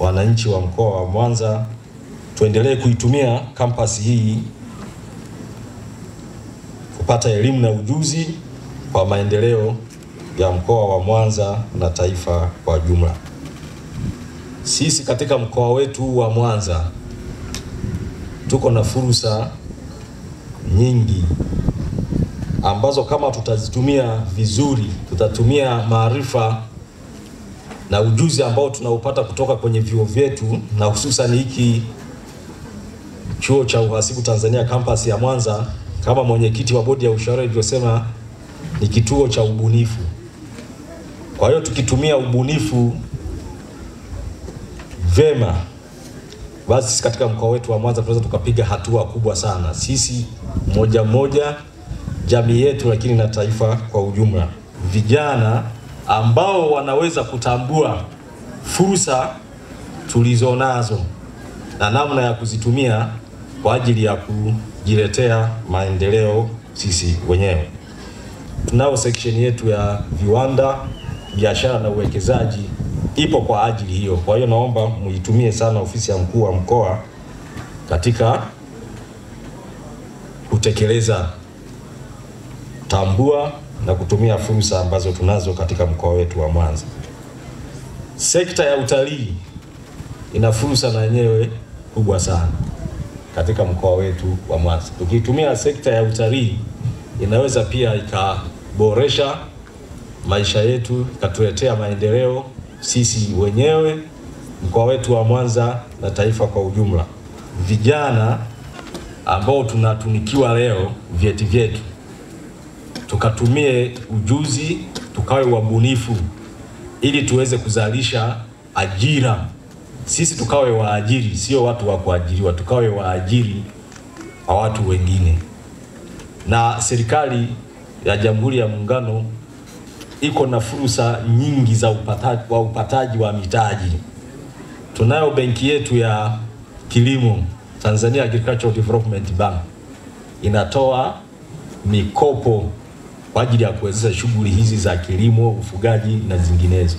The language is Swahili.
wananchi wa mkoa wa Mwanza tuendelee kuitumia kampasi hii kupata elimu na ujuzi kwa maendeleo ya mkoa wa Mwanza na taifa kwa jumla. Sisi katika mkoa wetu wa Mwanza tuko na fursa nyingi ambazo kama tutazitumia vizuri, tutatumia maarifa na ujuzi ambao tunaupata kutoka kwenye vyuo vyetu, na hususan hiki chuo cha uhasibu Tanzania kampasi ya Mwanza, kama mwenyekiti wa bodi ya ushauri alivyosema, ni kituo cha ubunifu. Kwa hiyo tukitumia ubunifu vema, basi sisi katika mkoa wetu wa Mwanza tunaweza tukapiga hatua kubwa sana, sisi moja, jamii yetu, lakini na taifa kwa ujumla. Vijana ambao wanaweza kutambua fursa tulizonazo na namna ya kuzitumia kwa ajili ya kujiletea maendeleo sisi wenyewe. Tunao section yetu ya viwanda, biashara na uwekezaji ipo kwa ajili hiyo. Kwa hiyo naomba muitumie sana ofisi ya mkuu wa mkoa katika kutekeleza, tambua na kutumia fursa ambazo tunazo katika mkoa wetu wa Mwanza. Sekta ya utalii ina fursa na yenyewe kubwa sana katika mkoa wetu wa Mwanza. Tukitumia sekta ya utalii inaweza pia ikaboresha maisha yetu, ikatuletea maendeleo sisi wenyewe, mkoa wetu wa Mwanza na taifa kwa ujumla. Vijana ambao tunatunikiwa leo vyeti vyetu, tukatumie ujuzi, tukawe wabunifu ili tuweze kuzalisha ajira. Sisi tukawe waajiri, sio watu wa kuajiriwa, tukawe waajiri wa watu wengine. Na serikali ya Jamhuri ya Muungano iko na fursa nyingi za upataji wa mitaji. Tunayo benki yetu ya kilimo, Tanzania Agricultural Development Bank, inatoa mikopo kwa ajili ya kuwezesha shughuli hizi za kilimo, ufugaji na zinginezo.